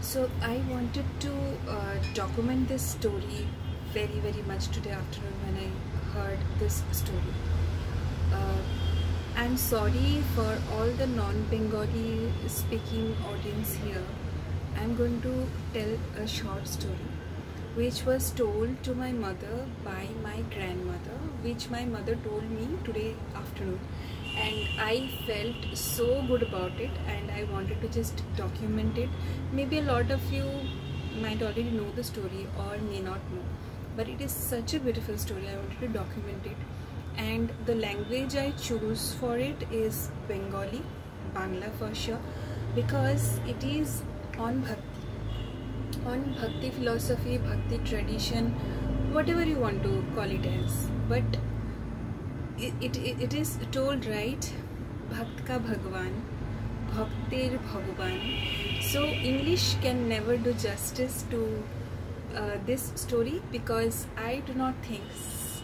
So I wanted to document this story very much today afternoon when I heard this story. Uh, I'm sorry for all the non-Bengali speaking audience here. I'm going to tell a short story which was told to my mother by my grandmother, which my mother told me today afternoon, and I felt so good about it and I wanted to just document it. Maybe a lot of you might already know the story or may not know, but it is such a beautiful story. I wanted to document it, and the language I choose for it is Bengali, Bangla for sure, because it is on bhakti philosophy, bhakti tradition, whatever you want to call it as, but it is told right, Bhakt ka Bhagwan, Bhaktir Bhagavan. So English can never do justice to this story, because I do not think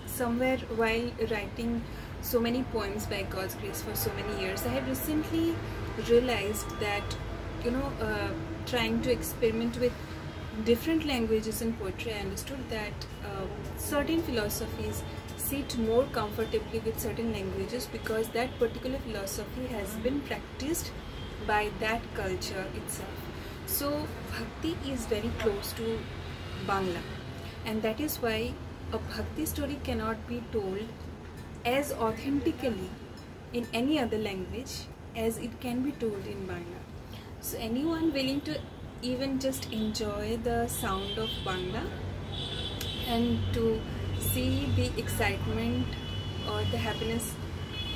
somewhere while writing so many poems by God's grace for so many years, I have recently realized that trying to experiment with different languages in poetry, I understood that certain philosophies sit more comfortably with certain languages because that particular philosophy has been practiced by that culture itself. So bhakti is very close to Bangla, and that is why a bhakti story cannot be told as authentically in any other language as it can be told in Bangla. So anyone willing to even just enjoy the sound of Bangla and to see the excitement or the happiness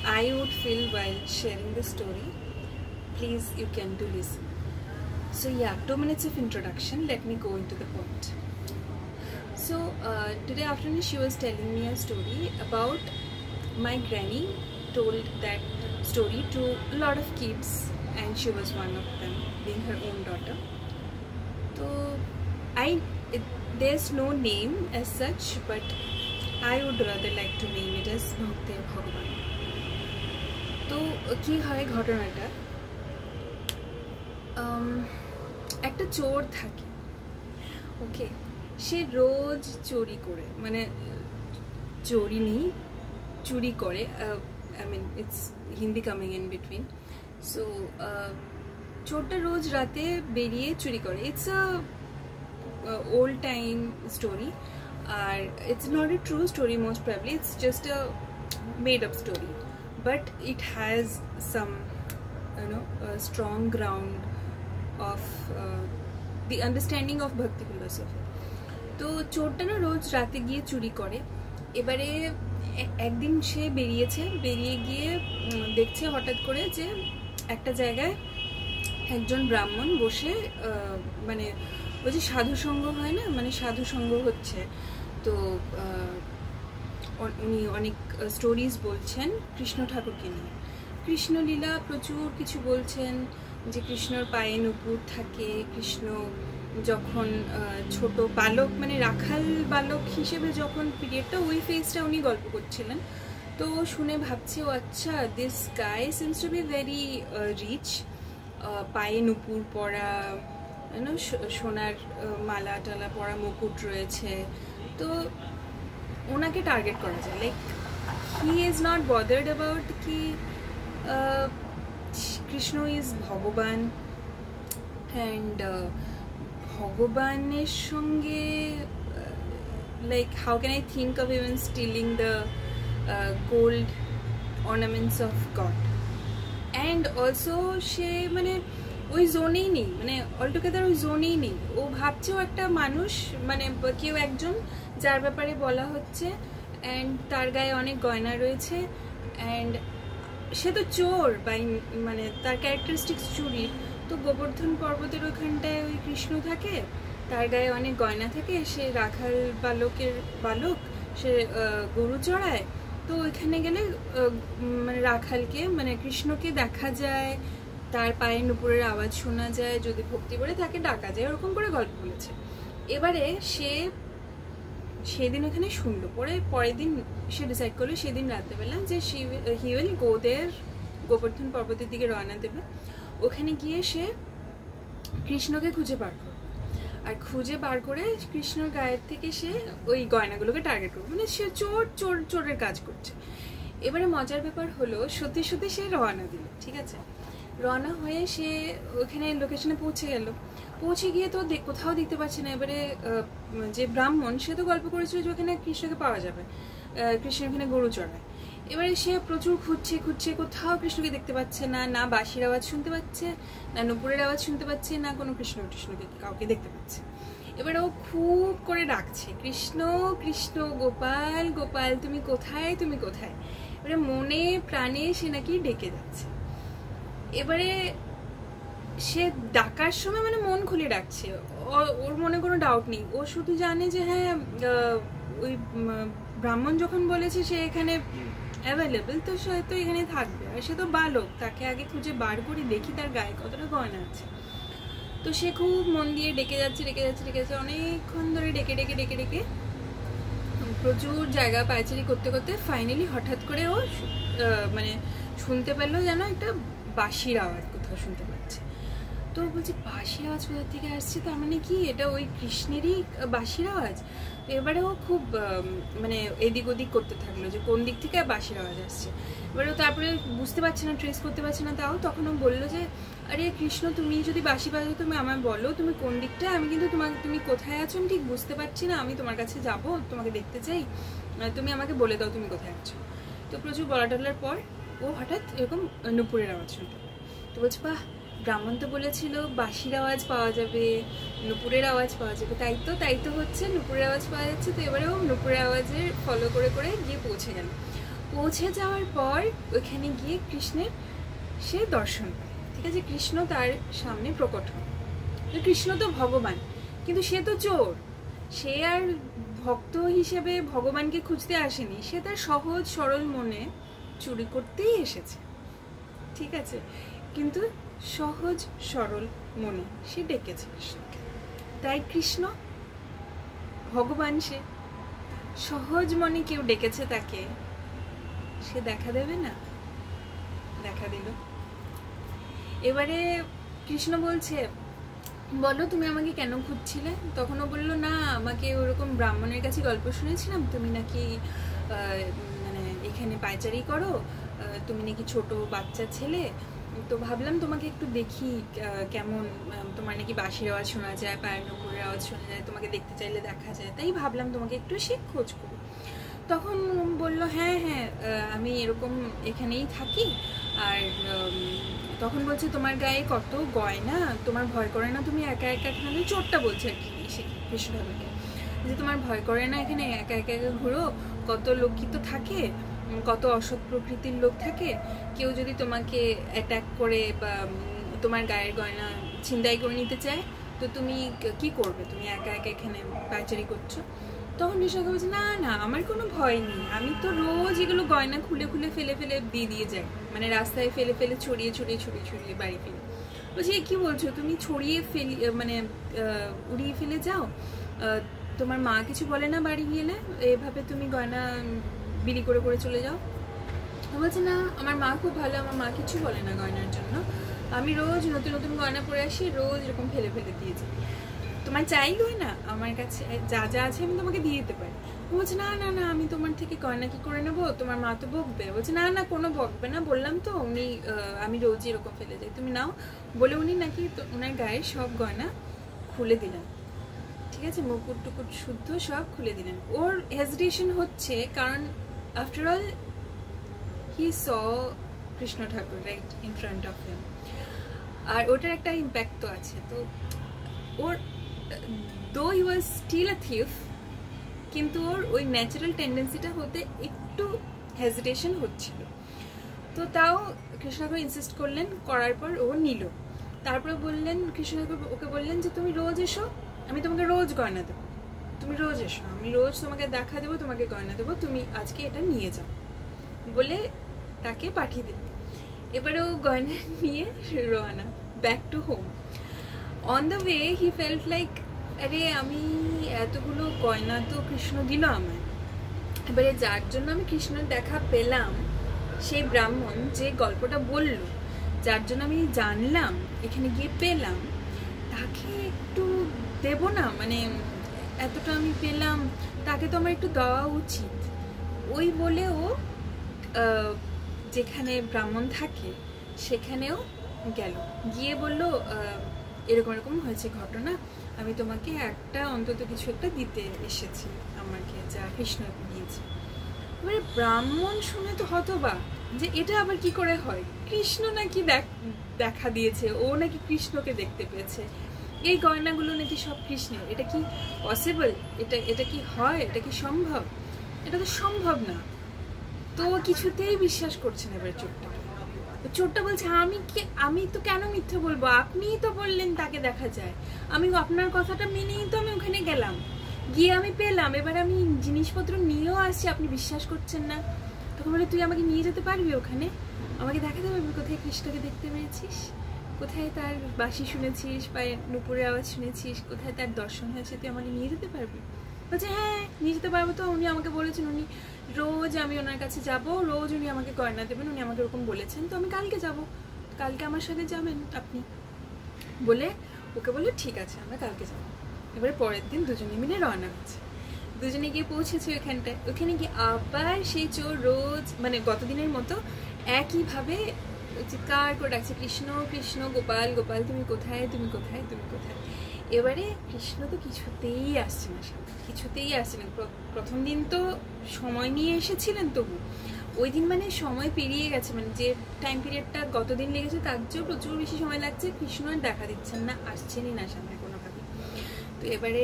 I would feel while sharing the story, please, you can do listen. So yeah, 2 minutes of introduction, let me go into the point. So today afternoon she was telling me a story about my granny told that story to a lot of kids, and she was one of them, being her own daughter. So there's no name as such, but I would rather like to name it as Bhaktir Bhagavan. তো কি হয় ঘটনাটা, একটা চোর থাকে, ওকে, সে রোজ চুরি করে, মানে চুরি নেই, চুরি করে, I mean it's Hindi coming in between. So চোরটা রোজ রাতে বেরিয়ে চুরি করে. It's a old time story, or it's not a true story most probably, it's just a made up story, but it has some strong ground of the understanding of bhakti philosophy. তো চোরটা না রোজ রাতে গিয়ে চুরি করে. এবারে একদিন সে বেরিয়ে গিয়ে দেখছে হঠাৎ করে যে একটা জায়গায় একজন ব্রাহ্মণ বসে, মানে ওই যে সাধুসঙ্গ হয় না, মানে সাধুসঙ্গ হচ্ছে, তো উনি অনেক স্টোরিজ বলছেন কৃষ্ণ ঠাকুরকে নিয়ে, কৃষ্ণলীলা প্রচুর কিছু বলছেন, যে কৃষ্ণর পায়ে নুপুর থাকে, কৃষ্ণ যখন ছোট বালক, মানে রাখাল বালক হিসেবে যখন পিরিয়ডটা, ওই ফেজটা উনি গল্প করছিলেন. তো শুনে ভাবছে, ও আচ্ছা, this guy seems to be very rich, পায়ে নুপুর পরা, সোনার মালা টালা পরা, মুকুট রয়েছে, তো ওনাকে টার্গেট করা যায়. Like he is not bothered about কি কৃষ্ণ ইজ ভগবান, অ্যান্ড ভগবানের সঙ্গে like how can I think of even stealing the gold ornaments of God. And also সে মানে ওই জোনেই নেই, মানে অলটুগেদার ওই জোনেই নেই. ও ভাবছে ও একটা মানুষ, মানে কেউ একজন যার ব্যাপারে বলা হচ্ছে, অ্যান্ড তার গায়ে অনেক গয়না রয়েছে, অ্যান্ড সে তো চোর, মানে তার ক্যারেক্টারিস্টিক্স চুরির. তো গোবর্ধন পর্বতের ওইখানটায় ওই কৃষ্ণ থাকে, তার গায়ে অনেক গয়না থাকে, সে রাখাল বালক, সে গরু চড়ায়. তো ওইখানে গেলে মানে রাখালকে, মানে কৃষ্ণকে দেখা যায়, তার পায়ে নুপুরের আওয়াজ শোনা যায়, যদি ভক্তি করে তাকে ডাকা যায়, ওরকম করে গল্প বলেছে. এবারে সে সেদিন ওখানে শুনলো, পরের দিন সে ডিসাইড করলো সেদিন রাত্রেবেলা যে হি উইল গো দেয়ার, গোবর্ধন পর্বতের দিকে রওনা দেবে. ওখানে গিয়ে সে কৃষ্ণকে খুঁজে বার করবে. আর খুঁজে বার করে কৃষ্ণর গায়ের থেকে সে ওই গয়নাগুলোকে টার্গেট করবে, মানে সে চোরের কাজ করছে। এবারে মজার ব্যাপার হলো সত্যি সত্যি সে রওনা দিল, ঠিক আছে। রওনা হয়ে সে ওখানে লোকেশনে পৌঁছে গেল। পৌঁছে গিয়ে তো কোথাও দেখতে পাচ্ছে না। এবারে যে ব্রাহ্মণ সে তো গল্প করেছিল যে ওখানে কৃষ্ণকে পাওয়া যাবে, কৃষ্ণ ওখানে গরু চড়ায়। এবারে সে প্রচুর খুঁজছে, কোথাও কৃষ্ণকে দেখতে পাচ্ছে না, না বাঁশির আওয়াজ শুনতে পাচ্ছে, না নুপুরের আওয়াজ শুনতে পাচ্ছে, না কোনো কৃষ্ণকে কাউকে দেখতে পাচ্ছে। এবারে ও খুব করে ডাকছে, কৃষ্ণ কৃষ্ণ, গোপাল গোপাল, তুমি কোথায়, তুমি কোথায়। এবারে মনে প্রাণে সে নাকি ডেকে যাচ্ছে। এবারে সে ডাকার সময় মানে মন খুলে ডাকছে, ওর মনে কোনো ডাউট নেই। ও শুধু জানে যে হ্যাঁ ওই ব্রাহ্মণ যখন বলেছে সে এখানে অ্যাভেলেবেল, তো সে তো এখানে থাকবে। আর সে তো বালক, তাকে আগে খুঁজে বার করে দেখি তার গায়ে কতটা গয়না আছে। তো সে খুব মন দিয়ে ডেকে যাচ্ছে, অনেকক্ষণ ধরে ডেকে প্রচুর জায়গা পায়চারি করতে করতে ফাইনালি হঠাৎ করে ও মানে শুনতে পেলো যেন একটা বাঁশির আওয়াজ কোথাও শুনতে পাচ্ছে। তো বলছে বাঁশির আওয়াজ কোথা থেকে আসছে, তার মানে কি এটা ওই কৃষ্ণেরই বাঁশির আওয়াজ। এবারে ও খুব মানে এদিক ওদিক করতে থাকলো যে কোন দিক থেকে বাঁশির আওয়াজ আসছে। এবারে তারপরে বুঝতে পারছে না, ট্রেস করতে পারছে না। তাও তখন ও বললো যে আরে কৃষ্ণ, তুমি যদি বাঁশি বাজাও তুমি আমায় বলো তুমি কোন দিকটা, আমি কিন্তু তুমি কোথায় আছো আমি ঠিক বুঝতে পারছি না, আমি তোমার কাছে যাব, তোমাকে দেখতে চাই, তুমি আমাকে বলে দাও তুমি কোথায় আছো। তো প্রচুর বলা টলার পর ও হঠাৎ এরকম নুপুরের আওয়াজ শুনতে পায়। তো বলছে বাহ, ব্রাহ্মণ তো বলেছিল বাঁশির আওয়াজ পাওয়া যাবে, নুপুরের আওয়াজ পাওয়া যাবে, তাই তো হচ্ছে, নুপুরের আওয়াজ পাওয়া যাচ্ছে। তো এবারে ও নুপুরের আওয়াজের ফলো করে গিয়ে পৌঁছে গেল। পৌঁছে যাওয়ার পর ওখানে গিয়ে কৃষ্ণের সে দর্শন পায়, ঠিক আছে। কৃষ্ণ তার সামনে প্রকট হয়। কৃষ্ণ তো ভগবান, কিন্তু সে তো চোর। সে আর ভক্ত হিসেবে ভগবানকে খুঁজতে আসেনি, সে তার সহজ সরল মনে চুরি করতেই এসেছে, ঠিক আছে। কিন্তু সহজ সরল মনে সে ডেকেছে কৃষ্ণকে। তাই কৃষ্ণ ভগবান, সে সহজ মনে কেউ ডেকেছে তাকে, সে দেখা দেবে না, দেখা দিল। এবারে কৃষ্ণ বলছে বলো তুমি আমাকে কেন খুঁজছিলে। তখন ও বললো না, আমাকে ওরকম ব্রাহ্মণের কাছে গল্প শুনেছিলাম তুমি নাকি মানে এখানে পায়চারি করো, তুমি নাকি ছোট বাচ্চা ছেলে, তো ভাবলাম তোমাকে একটু দেখি কেমন, তোমার নাকি বাঁশির আওয়াজ শোনা যায়, পায়ের নুপুরের আওয়াজ শোনা যায়, তোমাকে দেখতে চাইলে দেখা যায়, তাই ভাবলাম তোমাকে একটু সে খোঁজ করো। তখন বললো হ্যাঁ আমি এরকম এখানেই থাকি। আর তখন বলছে তোমার গায়ে কত গয়না, তোমার ভয় করে না তুমি একা একা এখানে, চোরটা বলছে আর কি কৃষ্ণকে, যে তোমার ভয় করে না এখানে একা একা ঘুরো, কত লোকই তো থাকে, কত অসৎ প্রকৃতির লোক থাকে, কেউ যদি তোমাকে অ্যাটাক করে বা তোমার গায়ের গয়না ছিনতাই করে নিতে চায় তো তুমি কি করবে, তুমি একা একা এখানে পায়চারি করছো। তখন কৃষ্ণকে বলছে না না, আমার কোনো ভয় নেই, আমি তো রোজ এগুলো গয়না খুলে ফেলে দিয়ে যাই, মানে রাস্তায় ফেলে ছড়িয়ে বাড়ি ফেলে। বলছে কি বলছো তুমি, ছড়িয়ে মানে উড়িয়ে ফেলে যাও, তোমার মা কিছু বলে না বাড়ি গেলে, এভাবে তুমি গয়না বিলি করে চলে যাও। বলছে না, আমার মা খুব ভালো, আমার মা কিছু বলে না গয়নার জন্য, আমি রোজ নতুন গয়না পরে আসি, রোজ এরকম ফেলে দিয়েছি, তোমার চাই গয়না, আমার কাছে যা আছে আমি তোমাকে দিয়ে দিতে পারি। বলছে না না না, আমি তোমার থেকে গয়না কি করে নেবো, তোমার মা তো বকবে। বলছে না না, কোনো বকবে না, বললাম তো উনি আমি রোজই এরকম ফেলে যাই, তুমি নাও। বলে উনি নাকি ওনার গায়ের সব গয়না খুলে দিলেন, ঠিক আছে, মুকুট টুকুট শুদ্ধ সব খুলে দিলেন। ওর হেজিটেশন হচ্ছে কারণ after all he saw Krishna Thakur right in front of him, আর ওটার একটা ইম্প্যাক্ট তো আছে। তো ওর though he was still a thief, কিন্তু ওর ওই ন্যাচারাল টেন্ডেন্সিটা হতে একটু হেজিটেশন হচ্ছিল। তো তাও কৃষ্ণকে ইনসিস্ট করলেন, করার পর ও নিল। তারপরে বললেন ওকে বললেন যে তুমি রোজ এসো, আমি তোমাকে রোজ গয়না দেবো, তুমি রোজ এসো, আমি রোজ তোমাকে দেখা দেবো, তোমাকে গয়না দেবো, তুমি আজকে এটা নিয়ে যাও বলে তাকে পাঠিয়ে দিল। এবারে ও গয়না নিয়ে রওনা back to home. On the way he felt like আরে আমি এতগুলো গয়না তো কৃষ্ণ দিল আমায়, এবারে যার জন্য আমি কৃষ্ণের দেখা পেলাম, সেই ব্রাহ্মণ যে গল্পটা বলল, যার জন্য আমি জানলাম, এখানে গিয়ে পেলাম, তাকে একটু দেব না, মানে এতটা আমি পেলাম, তাকে তো আমার একটু দেওয়া উচিত। ওই বলে ও যেখানে ব্রাহ্মণ থাকে সেখানেও গেল, গিয়ে বলল এরকম এরকম হয়েছে ঘটনা, আমি তোমাকে একটা অন্তত কিছু একটা দিতে এসেছি, আমাকে যা কৃষ্ণ দিয়েছে। এবারে ব্রাহ্মণ শুনে তো হতবাক যে এটা আবার কি করে হয়, কৃষ্ণ নাকি দেখা দিয়েছে, ও নাকি কৃষ্ণকে দেখতে পেয়েছে, এই গয়নাগুলো নাকি সব কৃষ্ণের, এটা কি পসিবল, এটা কি হয়, এটা কি সম্ভব, এটা তো সম্ভব না। তো কিছুতেই বিশ্বাস করছে না। এবার চোরটা বলছে আমি তো কেন মিথ্যে বলবো, আপনিই তো বললেন তাকে দেখা যায়, আমি আপনার কথাটা মেনেই তো আমি ওখানে গেলাম, গিয়ে আমি পেলাম, এবার আমি জিনিসপত্র নিয়েও আসছি, আপনি বিশ্বাস করছেন না। তখন বলে তুই আমাকে নিয়ে যেতে পারবি ওখানে, আমাকে দেখাতে পারবি কোথায় কৃষ্ণকে দেখতে পেয়েছিস, কোথায় তার বাঁশি শুনেছিস, পায়ে নুপুরের আওয়াজ শুনেছিস, কোথায় তার দর্শন হয়েছে, তুই আমাকে নিয়ে যেতে পারবি? বলছে হ্যাঁ নিয়ে যেতে পারবো, তো উনি আমাকে বলেছেন, উনি রোজ আমি ওনার কাছে যাব, রোজ উনি আমাকে গয়না দেবেন, উনি আমাকে ওরকম বলেছেন, তো আমি কালকে যাব, কালকে আমার সাথে যাবেন আপনি। বলে ওকে বলে ঠিক আছে আমরা কালকে যাবো। এবারে পরের দিন দুজনে মিলে রওনা হচ্ছে, দুজনে গিয়ে পৌঁছেছে ওখানটায়। ওখানে গিয়ে আবার সেই চোর রোজ মানে গতদিনের মতো একইভাবে চিৎকার করে ডাকছে, কৃষ্ণ কৃষ্ণ, গোপাল গোপাল, তুমি কোথায়, তুমি কোথায়, তুমি কোথায়। এবারে কৃষ্ণ তো কিছুতেই আসছে না সামনে, কিছুতেই আসছে না। প্রথম দিন তো সময় নিয়ে এসেছিলেন, তবু ওই দিন মানে সময় পেরিয়ে গেছে, মানে যে টাইম পিরিয়ডটা গতদিন লেগেছে তার চেয়েও প্রচুর বেশি সময় লাগছে, কৃষ্ণ আর দেখা দিচ্ছেন না, আসছেনই না সামনে কোনোভাবে। তো এবারে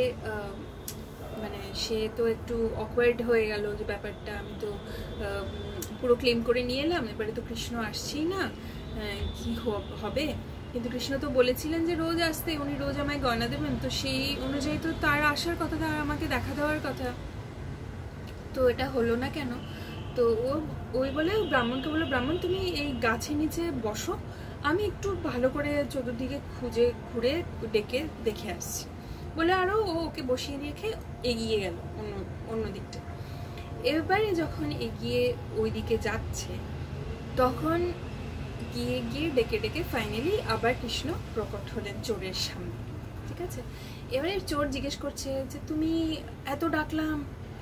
মানে সে তো একটু অকওয়ার্ড হয়ে গেল যে ব্যাপারটা, আমি তো পুরো ক্লেম করে নিয়ে এলাম, এবারে তো কৃষ্ণ আসছেই না, কি হবে। কিন্তু কৃষ্ণ তো বলেছিলেন যে রোজ আসতে, উনি রোজ আমায় গয়না দেবেন, তো সেই অনুযায়ী তো তার আসার কথা, তার আমাকে দেখা দেওয়ার কথা, তো এটা হলো না কেন। তো ওই বলে ব্রাহ্মণকে বলে, ব্রাহ্মণ তুমি এই গাছের নিচে বসো, আমি একটু ভালো করে চতুর্দিকে ঘুরে দেখে আসছি বলে, আরও ওকে বসিয়ে রেখে এগিয়ে গেল অন্য দিকটা। এবারে যখন এগিয়ে ওই দিকে যাচ্ছে, তখন গিয়ে ডেকে ফাইনালি আবার কৃষ্ণ প্রকট হলেন চোরের সামনে, ঠিক আছে। এবারে চোর জিজ্ঞেস করছে যে তুমি এত ডাকলাম,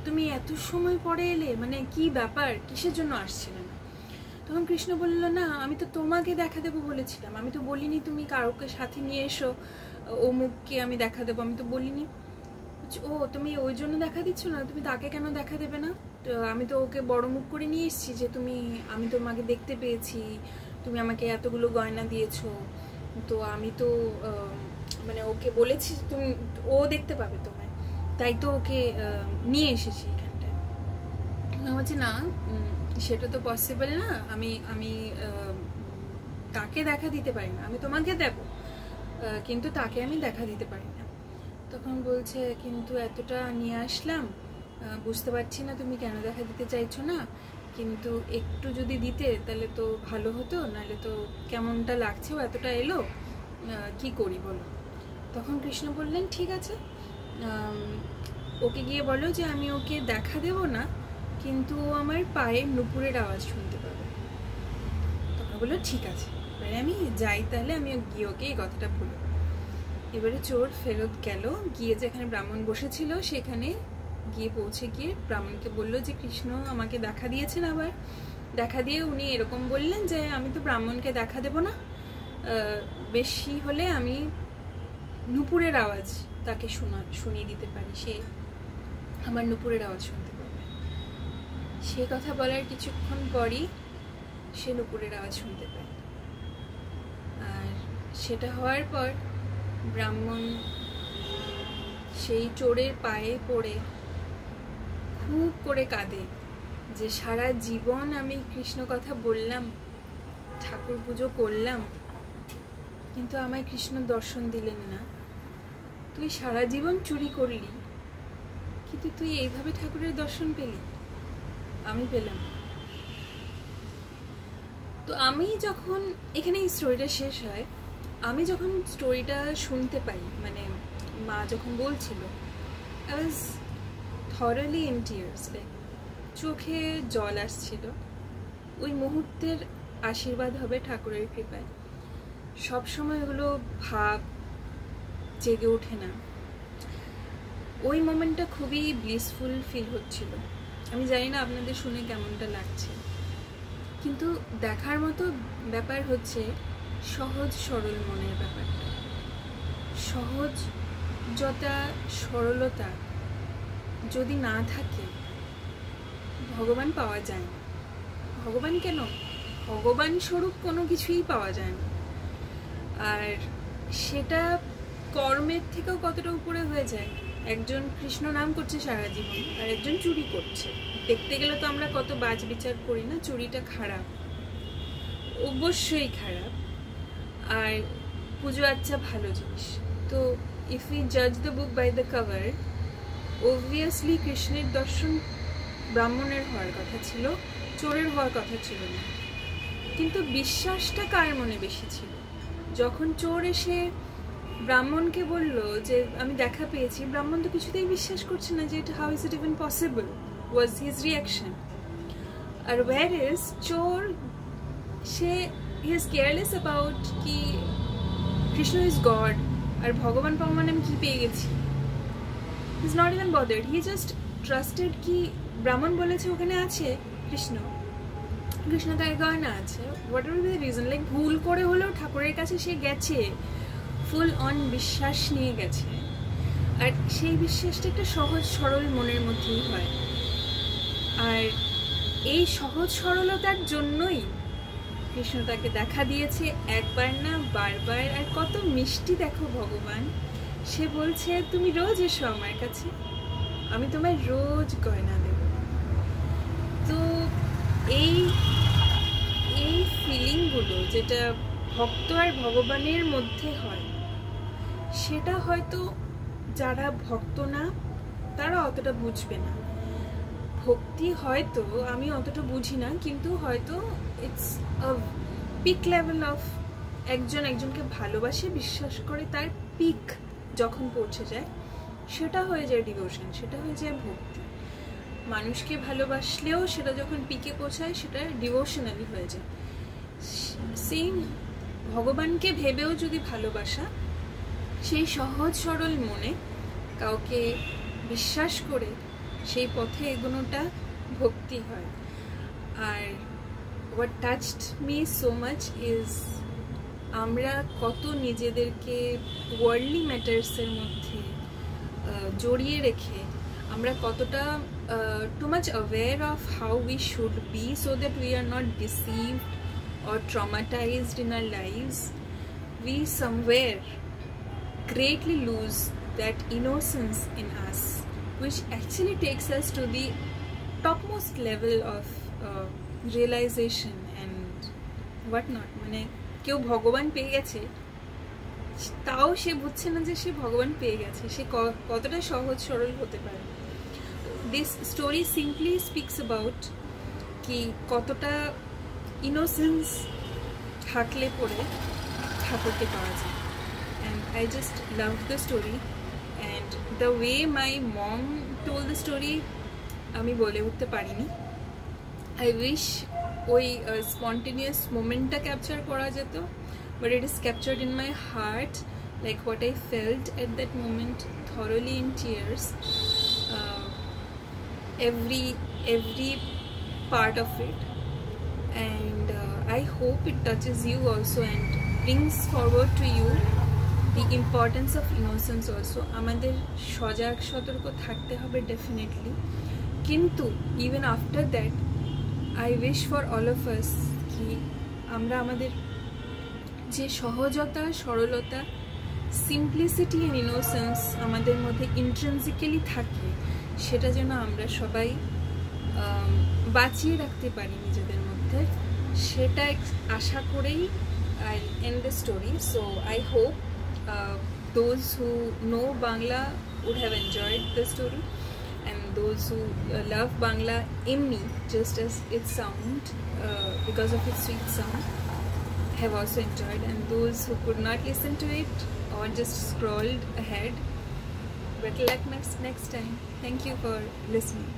তুমি এত সময় পরে এলে, মানে কি ব্যাপার, কিসের জন্য আসছিলে না? তখন কৃষ্ণ বলল, না আমি তো তোমাকে দেখা দেবো বলেছিলাম, আমি তো বলিনি তুমি কারোকে সাথে নিয়ে এসো, ও মুখকে আমি দেখা দেবো, আমি তো বলিনি। ও তুমি ওই জন্য দেখা দিচ্ছ না, তুমি তাকে কেন দেখা দেবে না? তো আমি তো ওকে বড় মুখ করে নিয়ে এসেছি যে আমি তোমাকে দেখতে পেয়েছি, তুমি আমাকে এতগুলো গয়না দিয়েছো, তো আমি তো মানে ওকে বলেছি তুমি ও দেখতে পাবে তোমায়, তাই তো ওকে নিয়ে এসেছি এখানটায়। বলছি না সেটা তো পসিবল না, আমি তাকে দেখা দিতে পারি না, আমি তোমাকে দেব কিন্তু তাকে আমি দেখা দিতে পারি না। তখন বলছে কিন্তু এতটা নিয়ে আসলাম, বুঝতে পারছি না তুমি কেন দেখা দিতে চাইছো না, কিন্তু একটু যদি দিতে তাহলে তো ভালো হতো, নাহলে তো কেমনটা লাগছে, ও এতটা এলো, কি করি বলো। তখন কৃষ্ণ বললেন ঠিক আছে, ওকে গিয়ে বলো যে আমি ওকে দেখা দেব না, কিন্তু ও আমার পায়ে নুপুরের আওয়াজ শুনতে পাবে। তখন বললো ঠিক আছে, এবারে আমি যাই, তাহলে আমি গিয়ে ওকে এই কথাটা বলবো। এবারে চোর ফেরত গেল, গিয়ে যেখানে ব্রাহ্মণ বসেছিল সেখানে গিয়ে পৌঁছে গিয়ে ব্রাহ্মণকে বলল যে কৃষ্ণ আমাকে দেখা দিয়েছেন, আবার দেখা দিয়ে উনি এরকম বললেন যে আমি তো ব্রাহ্মণকে দেখা দেব না, বেশি হলে আমি নুপুরের আওয়াজ তাকে শুনিয়ে দিতে পারি, সে আমার নুপুরের আওয়াজ শুনতে পাবে। সে কথা বলার কিছুক্ষণ পরই সে নুপুরের আওয়াজ শুনতে পায়। আর সেটা হওয়ার পর ব্রাহ্মণ সেই চোরের পায়ে পড়ে খুব করে কাঁদে যে সারা জীবন আমি কৃষ্ণ কথা বললাম, ঠাকুর পুজো করলাম, কিন্তু আমায় কৃষ্ণ দর্শন দিলেন না। তুই সারা জীবন চুরি করলি, কিন্তু তুই এইভাবে ঠাকুরের দর্শন পেলি, আমি পেলাম। তো আমি যখন এখানে এই স্টোরিটা শেষ হয়, আমি যখন স্টোরিটা শুনতে পাই, মানে মা যখন বলছিল, I was thoroughly in tears, like চোখে জল আসছিল। ওই মুহূর্তের আশীর্বাদ হবে ঠাকুরের কৃপায়, সবসময় ওগুলো ভাব জেগে ওঠে না, ওই মোমেন্টটা খুবই ব্লিসফুল ফিল হচ্ছিল। আমি জানি না আপনাদের শুনে কেমনটা লাগছে, কিন্তু দেখার মতো ব্যাপার হচ্ছে সহজ সরল মনের ব্যাপারটা। সহজতা সরলতা যদি না থাকে ভগবান পাওয়া যায় না। ভগবান কেন, ভগবান স্বরূপ কোনো কিছুই পাওয়া যায় না। আর সেটা কর্মের থেকেও কতটা উপরে হয়ে যায়। একজন কৃষ্ণ নাম করছে সারা জীবন, আর একজন চুরি করছে। দেখতে গেলে তো আমরা কত বাজ বিচার করি না, চুরিটা খারাপ, অবশ্যই খারাপ, আর পুজো আচ্ছা ভালো জিনিস। তো ইফ ইউ জাজ the book by the cover, obviously কৃষ্ণের দর্শন ব্রাহ্মণের হওয়ার কথা ছিল, চোরের হওয়ার কথা ছিল না। কিন্তু বিশ্বাসটা কার মনে বেশি ছিল? যখন চোর এসে ব্রাহ্মণকে বলল যে আমি দেখা পেয়েছি, ব্রাহ্মণ তো কিছুতেই বিশ্বাস করছে না যে এটা how is it even possible, was his reaction. আর ওয়্যার ইজ চোর, সে হি ইজ কেয়ারলেস অ্যাবাউট কি কৃষ্ণ ইজ গড আর ভগবান পাওয়া মানে আমি কি পেয়ে গেছি। হি is not even bothered, he just trusted কি ব্রাহ্মণ বলেছে ওখানে আছে কৃষ্ণ, কৃষ্ণ তার গয়না আছে, what ever be the reason, like ভুল করে হলেও ঠাকুরের কাছে সে গেছে, ফুল অন বিশ্বাস নিয়ে গেছে। আর সেই বিশ্বাসটা একটা সহজ সরল মনের মধ্যেই হয়। আর এই সহজ সরলতার জন্যই কৃষ্ণ তাকে দেখা দিয়েছে একবার না বারবার। আর কত মিষ্টি দেখো ভগবান, সে বলছে তুমি রোজ এসো আমার কাছে, আমি তোমায় রোজ গয়না দেব। তো এই এই ফিলিংগুলো যেটা ভক্ত আর ভগবানের মধ্যে হয়, সেটা হয়তো যারা ভক্ত না তারা অতটা বুঝবে না। ভক্তি হয়তো আমি অতটা বুঝি না, কিন্তু হয়তো it's a peak level of একজন একজনকে ভালোবাসে, বিশ্বাস করে, তার পিক যখন পৌঁছে যায় সেটা হয়ে যায় ডিভোশন, সেটা হয়ে যায় ভক্তি। মানুষকে ভালোবাসলেও সেটা যখন পিকে পৌঁছায় সেটা ডিভোশনালি হয়ে যায়। সেম ভগবানকে ভেবেও যদি ভালোবাসা, সেই সহজ সরল মনে কাউকে বিশ্বাস করে সেই পথে এগোনোটা ভক্তি হয়। আর what touched me so much is আমরা কত নিজেদেরকে ওয়ার্ল্ডলি ম্যাটার্সের মধ্যে জড়িয়ে রেখে আমরা কতটা too much aware of how we should be so that we are not deceived or traumatized in our lives, we somewhere greatly lose that innocence in us, which actually takes us to the topmost level of realization and what not. মানে কেউ ভগবান পেয়ে গেছে, তাও সে বুঝছে না যে সে ভগবান পেয়ে গেছে, সে কতটা সহজ সরল হতে পারে। This story simply speaks about কি কতটা ইনোসেন্স থাকলে পরে ঠাকুরকে পাওয়া যায়। And I just loved the story, and the way my mom told the story আমি বলে উঠতে পারিনি। I wish ওই spontaneous momentটা ক্যাপচার করা যেত, but it is captured in my heart, like what I felt at that moment, thoroughly in tears, every part of it. And I hope it touches you also and brings forward to you the importance of innocence also. আমাদের সজাগ সতর্ক থাকতে হবে definitely, কিন্তু even after that I wish for all of us কি আমরা আমাদের যে সহজতা সরলতা simplicity and innocence আমাদের মধ্যে intrinsically থাকে, সেটা যেন আমরা সবাই বাঁচিয়ে রাখতে পারি নিজেদের মধ্যে, সেটা আশা করেই I'll end the story. So I hope those who know Bangla would have enjoyed the story, and those who love Bangla emni just as its sound, because of its sweet sound, have also enjoyed, and those who could not listen to it or just scrolled ahead, better luck next time. Thank you for listening.